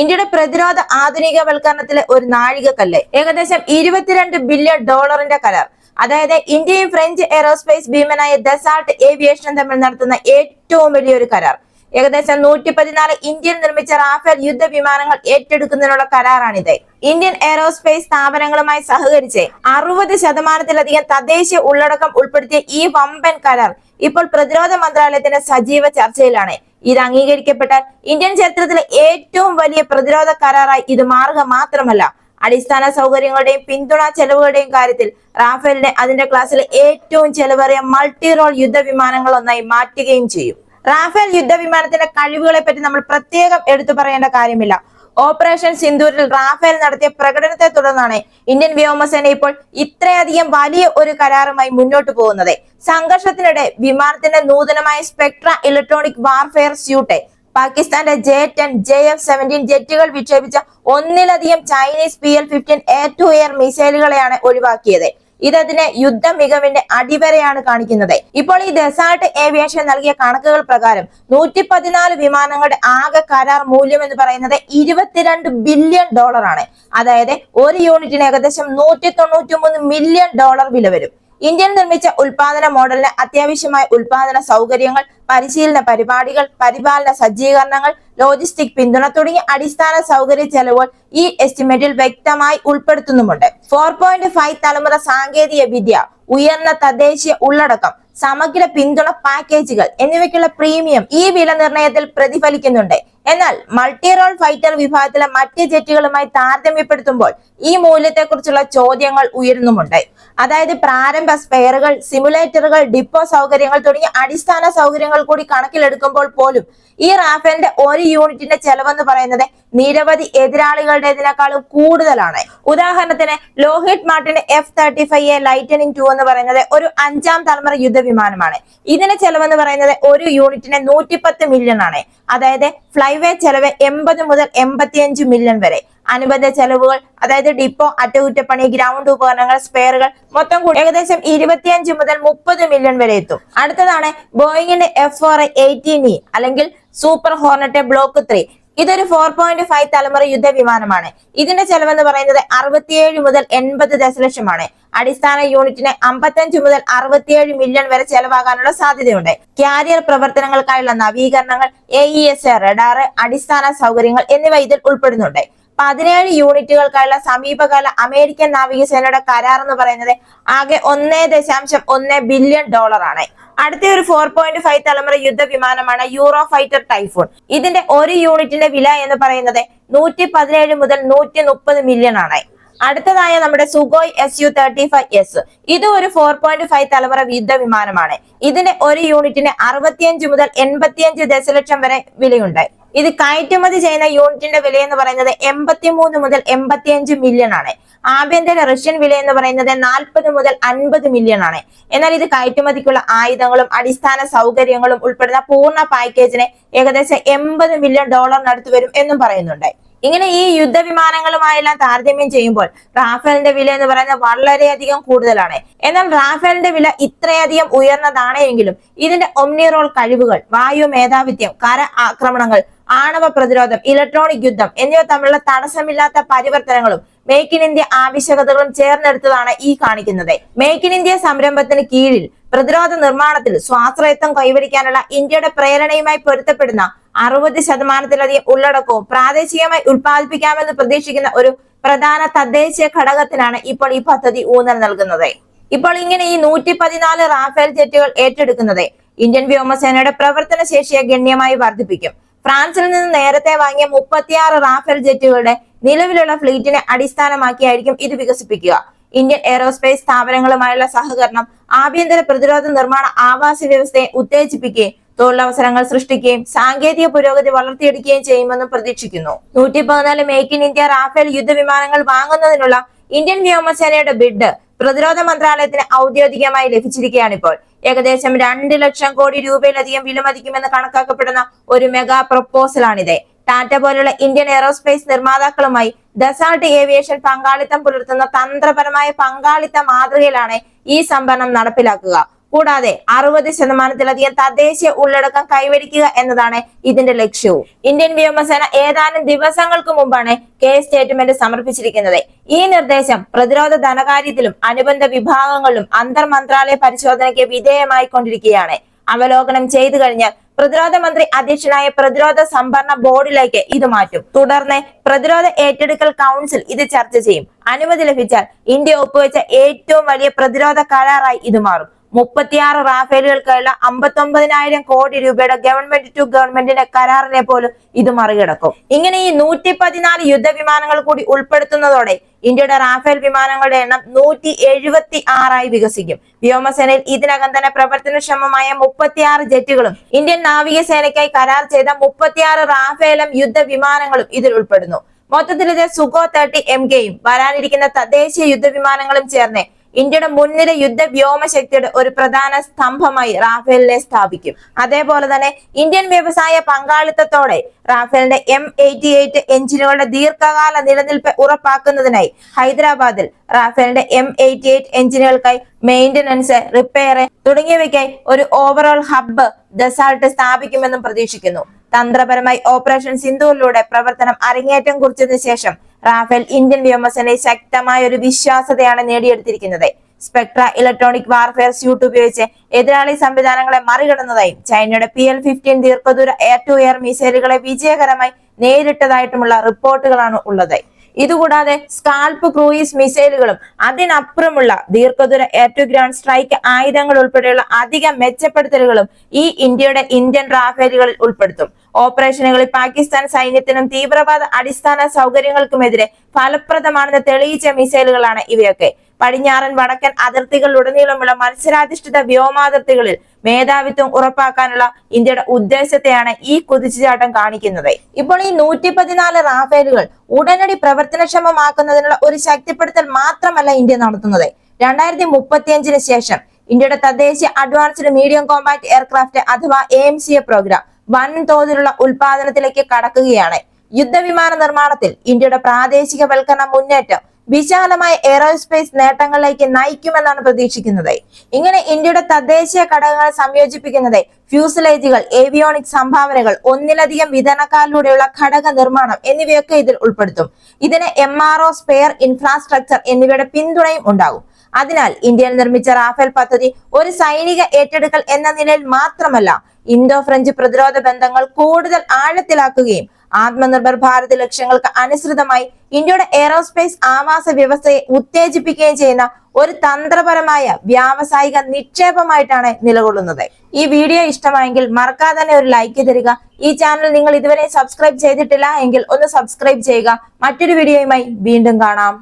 ഇന്ത്യയുടെ പ്രതിരോധ ആധുനികവൽക്കരണത്തിലെ ഒരു നാഴികക്കല്ല്. ഏകദേശം 22 ബില്യൺ ഡോളറിന്റെ കരാർ. അതായത് ഇന്ത്യയും ഫ്രഞ്ച് എയറോസ്പേസ് ഭീമനായ ദസാൾട്ട് ഏവിയേഷനും തമ്മിൽ നടത്തുന്ന ഏറ്റവും വലിയൊരു കരാർ. ഏകദേശം 114 ഇന്ത്യൻ നിർമ്മിച്ച റാഫേൽ യുദ്ധവിമാനങ്ങൾ ഏറ്റെടുക്കുന്നതിനുള്ള കരാറാണിത്. ഇന്ത്യൻ എയറോസ്പേസ് സ്ഥാപനങ്ങളുമായി സഹകരിച്ച് 60% തദ്ദേശീയ ഉള്ളടക്കം ഉൾപ്പെടുത്തിയ ഈ വമ്പൻ കരാർ ഇപ്പോൾ പ്രതിരോധ മന്ത്രാലയത്തിന്റെ സജീവ ചർച്ചയിലാണ്. ഇത് അംഗീകരിക്കപ്പെട്ടാൽ ഇന്ത്യൻ ചരിത്രത്തിലെ ഏറ്റവും വലിയ പ്രതിരോധ കരാറായി ഇത് മാറുക മാത്രമല്ല, അടിസ്ഥാന സൗകര്യങ്ങളുടെയും പിന്തുണാ ചെലവുകളുടെയും കാര്യത്തിൽ റാഫേലിനെ അതിന്റെ ക്ലാസ്സിലെ ഏറ്റവും ചെലവേറിയ മൾട്ടി റോൾ യുദ്ധവിമാനങ്ങൾ ഒന്നായി മാറ്റുകയും ചെയ്യും. റാഫേൽ യുദ്ധവിമാനത്തിന്റെ കഴിവുകളെ പറ്റി നമ്മൾ പ്രത്യേകം എടുത്തു പറയേണ്ട കാര്യമില്ല. ഓപ്പറേഷൻ സിന്ദൂരിൽ റാഫേൽ നടത്തിയ പ്രകടനത്തെ തുടർന്നാണ് ഇന്ത്യൻ വ്യോമസേന ഇപ്പോൾ ഇത്രയധികം വലിയ ഒരു കരാറുമായി മുന്നോട്ട് പോകുന്നത്. സംഘർഷത്തിനിടെ വിമാനത്തിന്റെ നൂതനമായ സ്പെക്ട്ര ഇലക്ട്രോണിക് വാർഫെയർ സ്യൂട്ട് പാകിസ്ഥാന്റെ J-10, JF-17 ജെറ്റുകൾ വിക്ഷേപിച്ച ഒന്നിലധികം Chinese PL-15 air to air മിസൈലുകളെയാണ് ഒഴിവാക്കിയത്. ഇതതിനെ യുദ്ധ മികവിന്റെ അടിവരെയാണ് കാണിക്കുന്നത്. ഇപ്പോൾ ഈ ദസാൾട്ട് ഏവിയേഷൻ നൽകിയ കണക്കുകൾ പ്രകാരം 114 വിമാനങ്ങളുടെ ആകെ കരാർ മൂല്യം എന്ന് പറയുന്നത് 22 ബില്യൺ ഡോളറാണ്. അതായത് ഒരു യൂണിറ്റിന് ഏകദേശം 193 മില്യൺ ഡോളർ വില വരും. ഇന്ത്യയിൽ നിർമ്മിച്ച ഉൽപാദന മോഡലിന് അത്യാവശ്യമായ ഉൽപാദന സൗകര്യങ്ങൾ, പരിശീലന പരിപാടികൾ, പരിപാലന സജ്ജീകരണങ്ങൾ, ലോജിസ്റ്റിക് പിന്തുണ തുടങ്ങിയ അടിസ്ഥാന സൗകര്യ ചെലവുകൾ ഈ എസ്റ്റിമേറ്റിൽ വ്യക്തമായി ഉൾപ്പെടുത്തുന്നുമുണ്ട്. 4.5 തലമുറ സാങ്കേതിക വിദ്യ, ഉയർന്ന തദ്ദേശീയ ഉള്ളടക്കം, സമഗ്ര പിന്തുണ പാക്കേജുകൾ എന്നിവയ്ക്കുള്ള പ്രീമിയം ഈ വില നിർണയത്തിൽ പ്രതിഫലിക്കുന്നുണ്ട്. എന്നാൽ മൾട്ടി റോൾ ഫൈറ്റർ വിഭാഗത്തിലെ മറ്റ് ജെറ്റുകളുമായി താരതമ്യപ്പെടുത്തുമ്പോൾ ഈ മൂല്യത്തെക്കുറിച്ചുള്ള ചോദ്യങ്ങൾ ഉയരുന്നുമുണ്ട്. അതായത് പ്രാരംഭ സ്പെയറുകൾ, സിമുലേറ്ററുകൾ, ഡിപ്പോ സൗകര്യങ്ങൾ തുടങ്ങിയ അടിസ്ഥാന സൗകര്യങ്ങൾ കൂടി കണക്കിലെടുക്കുമ്പോൾ പോലും ഈ റാഫേലിന്റെ ഒരു യൂണിറ്റിന്റെ ചെലവെന്ന് പറയുന്നത് നിരവധി എതിരാളികളുടേതിനേക്കാളും കൂടുതലാണ്. ഉദാഹരണത്തിന് ലോഹിഡ് മാർട്ടിന്റെ F-35A ലൈറ്റനിങ് 2 എന്ന് പറയുന്നത് ഒരു 5ാം തലമുറ യുദ്ധവിമാനമാണ്. ഇതിന്റെ ചെലവെന്ന് പറയുന്നത് ഒരു യൂണിറ്റിന് 110 മില്യൺ ആണ്. അതായത് ഫ്ലൈവേ ചെലവ് 80 മുതൽ 85 മില്യൺ വരെ. അനുബന്ധ ചെലവുകൾ അതായത് ഡിപ്പോ, അറ്റകുറ്റപ്പണി, ഗ്രൗണ്ട് ഉപകരണങ്ങൾ, സ്പെയറുകൾ മൊത്തം കൂടി ഏകദേശം 25 മുതൽ 30 മില്യൺ വരെ എത്തും. അടുത്തതാണ് ബോയിങ്ങിന്റെ F4A-18E അല്ലെങ്കിൽ സൂപ്പർ ഹോർണറ്റ് ബ്ലോക്ക് 3. ഇതൊരു 4.5 തലമുറ യുദ്ധവിമാനമാണ്. ഇതിന്റെ ചെലവെന്ന് പറയുന്നത് 67 മുതൽ 80 ദശലക്ഷമാണ്. അടിസ്ഥാന യൂണിറ്റിന് 55 മുതൽ 67 മില്യൺ വരെ ചെലവാകാനുള്ള സാധ്യതയുണ്ട്. കാരിയർ പ്രവർത്തനങ്ങൾക്കായുള്ള നവീകരണങ്ങൾ, AES റഡാർ, അടിസ്ഥാന സൗകര്യങ്ങൾ എന്നിവ ഇതിൽ ഉൾപ്പെടുന്നുണ്ട്. 17 യൂണിറ്റുകൾക്കായുള്ള സമീപകാല അമേരിക്കൻ നാവികസേനയുടെ കരാർ എന്ന് പറയുന്നത് ആകെ 1.1 ബില്യൺ ഡോളറാണ്. അടുത്ത ഒരു 4.5 തലമുറ യുദ്ധവിമാനമാണ് യൂറോ ഫൈറ്റർ ടൈഫൂൺ. ഇതിന്റെ ഒരു യൂണിറ്റിന്റെ വില എന്ന് പറയുന്നത് 117 മുതൽ 130 മില്യൺ ആണ്. അടുത്തതായ നമ്മുടെ സുഗോയ് Su-35S. ഇത് ഒരു 4.5 തലമുറ യുദ്ധവിമാനമാണ്. ഇതിന്റെ ഒരു യൂണിറ്റിന് 65 മുതൽ 85 ദശലക്ഷം വരെ വിലയുണ്ട്. ഇത് കയറ്റുമതി ചെയ്യുന്ന യൂണിറ്റിന്റെ വില എന്ന് പറയുന്നത് 83 മുതൽ 85 മില്യൺ ആണ്. ആഭ്യന്തര റഷ്യൻ വില എന്ന് പറയുന്നത് 40 മുതൽ 50 മില്യൺ ആണ്. എന്നാൽ ഇത് കയറ്റുമതിക്കുള്ള ആയുധങ്ങളും അടിസ്ഥാന സൗകര്യങ്ങളും ഉൾപ്പെടുന്ന പൂർണ്ണ പാക്കേജിന് ഏകദേശം 80 മില്യൺ ഡോളറിനടുത്ത് വരും എന്നും പറയുന്നുണ്ട്. ഇങ്ങനെ ഈ യുദ്ധവിമാനങ്ങളുമായെല്ലാം താരതമ്യം ചെയ്യുമ്പോൾ റാഫേലിന്റെ വില എന്ന് പറയുന്നത് വളരെയധികം കൂടുതലാണ്. എന്നാൽ റാഫേലിന്റെ വില ഇത്രയധികം ഉയർന്നതാണ് എങ്കിലും ഇതിന്റെ ഒമ്നി റോൾ കഴിവുകൾ, വായു മേധാവിത്യം, കര ആക്രമണങ്ങൾ, ആണവ പ്രതിരോധം, ഇലക്ട്രോണിക് യുദ്ധം എന്നിവ തമ്മിലുള്ള തടസ്സമില്ലാത്ത പരിവർത്തനങ്ങളും മേക്ക് ഇൻ ഇന്ത്യ ആവശ്യകതകളും ചേർന്നെടുത്തതാണ് ഈ കാണിക്കുന്നത്. മേക്ക് ഇൻ ഇന്ത്യ സംരംഭത്തിന് കീഴിൽ പ്രതിരോധ നിർമ്മാണത്തിൽ സ്വാശ്രയത്വം കൈവരിക്കാനുള്ള ഇന്ത്യയുടെ പ്രേരണയുമായി പൊരുത്തപ്പെടുന്ന 60%-ലധികം ഉള്ളടക്കവും പ്രാദേശികമായി ഉത്പാദിപ്പിക്കാമെന്ന് പ്രതീക്ഷിക്കുന്ന ഒരു പ്രധാന തദ്ദേശീയ ഘടകത്തിനാണ് ഇപ്പോൾ ഈ പദ്ധതി ഊന്നൽ നൽകുന്നത്. ഇപ്പോൾ ഇങ്ങനെ ഈ 114 റാഫേൽ ജെറ്റുകൾ ഏറ്റെടുക്കുന്നത് ഇന്ത്യൻ വ്യോമസേനയുടെ പ്രവർത്തന ശേഷിയെ ഗണ്യമായി വർദ്ധിപ്പിക്കും. ഫ്രാൻസിൽ നിന്ന് നേരത്തെ വാങ്ങിയ 36 റാഫേൽ ജെറ്റുകളുടെ നിലവിലുള്ള ഫ്ലീറ്റിനെ അടിസ്ഥാനമാക്കിയായിരിക്കും ഇത് വികസിപ്പിക്കുക. ഇന്ത്യൻ എയറോസ്പേസ് സ്ഥാപനങ്ങളുമായുള്ള സഹകരണം ആഭ്യന്തര പ്രതിരോധ നിർമ്മാണ ആവാസ വ്യവസ്ഥയെ ഉത്തേജിപ്പിക്കുകയും തൊഴിലവസരങ്ങൾ സൃഷ്ടിക്കുകയും സാങ്കേതിക പുരോഗതി വളർത്തിയെടുക്കുകയും ചെയ്യുമെന്നും പ്രതീക്ഷിക്കുന്നു. 114 മേക്ക് ഇൻ ഇന്ത്യ റാഫേൽ യുദ്ധവിമാനങ്ങൾ വാങ്ങുന്നതിനുള്ള ഇന്ത്യൻ വ്യോമസേനയുടെ ബിഡ് പ്രതിരോധ മന്ത്രാലയത്തിന് ഔദ്യോഗികമായി ലഭിച്ചിരിക്കുകയാണിപ്പോൾ. ഏകദേശം 2 ലക്ഷം കോടി രൂപയിലധികം വിലമതിക്കുമെന്ന് കണക്കാക്കപ്പെടുന്ന ഒരു മെഗാ പ്രൊപ്പോസലാണിത്. ടാറ്റ പോലുള്ള ഇന്ത്യൻ എയറോസ്പേസ് നിർമ്മാതാക്കളുമായി ദസാൾട്ട് ഏവിയേഷൻ പങ്കാളിത്തം പുലർത്തുന്ന തന്ത്രപരമായ പങ്കാളിത്ത മാതൃകയിലാണ് ഈ സംഭരണം നടപ്പിലാക്കുക. കൂടാതെ 60%-ലധികം തദ്ദേശീയ ഉള്ളടക്കം കൈവരിക്കുക എന്നതാണ് ഇതിന്റെ ലക്ഷ്യവും. ഇന്ത്യൻ വ്യോമസേന ഏതാനും ദിവസങ്ങൾക്ക് മുമ്പാണ് കേസ് സ്റ്റേറ്റ്മെന്റ് സമർപ്പിച്ചിരിക്കുന്നത്. ഈ നിർദ്ദേശം പ്രതിരോധ ധനകാര്യത്തിലും അനുബന്ധ വിഭാഗങ്ങളിലും അന്തർ മന്ത്രാലയ പരിശോധനയ്ക്ക് വിധേയമായിക്കൊണ്ടിരിക്കുകയാണ്. അവലോകനം ചെയ്തു കഴിഞ്ഞാൽ പ്രതിരോധ മന്ത്രി അധ്യക്ഷനായ പ്രതിരോധ സംഭരണ ബോർഡിലേക്ക് ഇത് മാറ്റും. തുടർന്ന് പ്രതിരോധ ഏറ്റെടുക്കൽ കൗൺസിൽ ഇത് ചർച്ച ചെയ്യും. അനുമതി ലഭിച്ചാൽ ഇന്ത്യ ഒപ്പുവെച്ച ഏറ്റവും വലിയ പ്രതിരോധ കരാറായി ഇത് മാറും. 36 റാഫേലുകൾക്കുള്ള 59,000 കോടി രൂപയുടെ ഗവൺമെന്റ് ടു ഗവൺമെന്റിന്റെ കരാറിനെ പോലും ഇത് മറികടക്കും. ഇങ്ങനെ ഈ 114 യുദ്ധവിമാനങ്ങൾ കൂടി ഉൾപ്പെടുത്തുന്നതോടെ ഇന്ത്യയുടെ റാഫേൽ വിമാനങ്ങളുടെ എണ്ണം 176 വികസിക്കും. വ്യോമസേനയിൽ ഇതിനകം തന്നെ പ്രവർത്തനക്ഷമമായ 36 ജെറ്റുകളും ഇന്ത്യൻ നാവികസേനയ്ക്കായി കരാർ ചെയ്ത 36 റാഫേലും യുദ്ധവിമാനങ്ങളും ഇതിൽ ഉൾപ്പെടുന്നു. മൊത്തത്തിൽ ഇത് സുഖോ 30 MKയും വരാനിരിക്കുന്ന തദ്ദേശീയ യുദ്ധവിമാനങ്ങളും ചേർന്ന് ഇന്ത്യയുടെ മുൻനിര യുദ്ധ വ്യോമശക്തിയുടെ ഒരു പ്രധാന സ്തംഭമായി റാഫേലിനെ സ്ഥാപിക്കും. അതേപോലെ തന്നെ ഇന്ത്യൻ വ്യവസായ പങ്കാളിത്തത്തോടെ റാഫേലിന്റെ M88 എഞ്ചിനുകളുടെ ദീർഘകാല നിലനിൽപ്പ് ഉറപ്പാക്കുന്നതിനായി ഹൈദരാബാദിൽ റാഫേലിന്റെ M88 എഞ്ചിനുകൾക്കായി മെയിന്റനൻസ്, റിപ്പയർ തുടങ്ങിയവയ്ക്കായി ഒരു ഓവറോൾ ഹബ്ബ് ദസാൾട്ട് സ്ഥാപിക്കുമെന്നും പ്രതീക്ഷിക്കുന്നു. തന്ത്രപരമായി ഓപ്പറേഷൻ സിന്ദൂറിലൂടെ പ്രവർത്തനം അരങ്ങേറ്റം കുറിച്ചതിനു ശേഷം റാഫേൽ ഇന്ത്യൻ വ്യോമസേനയിൽ ശക്തമായ ഒരു വിശ്വാസ്യതയാണ് നേടിയെടുത്തിരിക്കുന്നത്. സ്പെക്ട്ര ഇലക്ട്രോണിക് വാർഫെയർ സ്യൂട്ട് ഉപയോഗിച്ച് എതിരാളി സംവിധാനങ്ങളെ മറികടന്നതായും ചൈനയുടെ PL-15 ദീർഘദൂര എയർ ടു എയർ മിസൈലുകളെ വിജയകരമായി നേരിട്ടതായിട്ടുമുള്ള റിപ്പോർട്ടുകളാണ് ഉള്ളത്. ഇതുകൂടാതെ സ്കാൽപ്പ് ക്രൂയിസ് മിസൈലുകളും അതിനപ്പുറമുള്ള ദീർഘദൂര എയർ ടു ഗ്രൗണ്ട് സ്ട്രൈക്ക് ആയുധങ്ങൾ ഉൾപ്പെടെയുള്ള അധിക മെച്ചപ്പെടുത്തലുകളും ഈ ഇന്ത്യൻ റാഫേലുകളിൽ ഉൾപ്പെടുത്തും. ഓപ്പറേഷനുകളിൽ പാകിസ്ഥാൻ സൈന്യത്തിനും തീവ്രവാദ അടിസ്ഥാന സൗകര്യങ്ങൾക്കുമെതിരെ ഫലപ്രദമാണെന്ന് തെളിയിച്ച മിസൈലുകളാണ് ഇവയൊക്കെ. പടിഞ്ഞാറൻ വടക്കൻ അതിർത്തികളിലുടനീളമുള്ള മത്സരാധിഷ്ഠിത വ്യോമാതിർത്തികളിൽ മേധാവിത്വം ഉറപ്പാക്കാനുള്ള ഇന്ത്യയുടെ ഉദ്ദേശത്തെയാണ് ഈ കുതിച്ചുചാട്ടം കാണിക്കുന്നത്. ഇപ്പോൾ ഈ 114 റാഫേലുകൾ ഉടനടി പ്രവർത്തനക്ഷമമാക്കുന്നതിനുള്ള ഒരു ശക്തിപ്പെടുത്തൽ മാത്രമല്ല ഇന്ത്യ നടത്തുന്നത്. 2035 ശേഷം ഇന്ത്യയുടെ തദ്ദേശീയ അഡ്വാൻസ്ഡ് മീഡിയം കോമ്പാക്ട് എയർക്രാഫ്റ്റ് അഥവാ AMCA പ്രോഗ്രാം വൻതോതിലുള്ള ഉൽപാദനത്തിലേക്ക് കടക്കുകയാണ്. യുദ്ധവിമാന നിർമ്മാണത്തിൽ ഇന്ത്യയുടെ പ്രാദേശികവൽക്കരണ മുന്നേറ്റം വിശാലമായ എയറോസ്പേസ് നേട്ടങ്ങളിലേക്ക് നയിക്കുമെന്നാണ് പ്രതീക്ഷിക്കുന്നത്. ഇങ്ങനെ ഇന്ത്യയുടെ തദ്ദേശീയ ഘടകങ്ങൾ സംയോജിപ്പിക്കുന്നത് ഫ്യൂസലേജുകൾ, ഏവിയോണിക് സംഭാവനകൾ, ഒന്നിലധികം വിതരണക്കാരിലൂടെയുള്ള ഘടക നിർമ്മാണം എന്നിവയൊക്കെ ഇതിൽ ഉൾപ്പെടുത്തും. ഇതിന് MRO, സ്പെയർ ഇൻഫ്രാസ്ട്രക്ചർ എന്നിവയുടെ പിന്തുണയും ഉണ്ടാകും. അതിനാൽ ഇന്ത്യയിൽ നിർമ്മിച്ച റാഫേൽ പദ്ധതി ഒരു സൈനിക ഏറ്റെടുക്കൽ എന്ന നിലയിൽ മാത്രമല്ല, ഇന്തോ ഫ്രഞ്ച് പ്രതിരോധ ബന്ധങ്ങൾ കൂടുതൽ ആഴത്തിലാക്കുകയും ആത്മനിർഭർ ഭാരത് ലക്ഷ്യങ്ങൾക്ക് അനുസൃതമായി ഇന്ത്യയുടെ എയറോസ്പേസ് ആവാസ വ്യവസ്ഥയെ ഉത്തേജിപ്പിക്കുകയും ചെയ്യുന്ന ഒരു തന്ത്രപരമായ വ്യാവസായിക നിക്ഷേപമായിട്ടാണ് നിലകൊള്ളുന്നത്. ഈ വീഡിയോ ഇഷ്ടമായെങ്കിൽ മറക്കാതെ തന്നെ ഒരു ലൈക്ക് തരിക. ഈ ചാനൽ നിങ്ങൾ ഇതുവരെ സബ്സ്ക്രൈബ് ചെയ്തിട്ടില്ല എങ്കിൽ ഒന്ന് സബ്സ്ക്രൈബ് ചെയ്യുക. മറ്റൊരു വീഡിയോയുമായി വീണ്ടും കാണാം.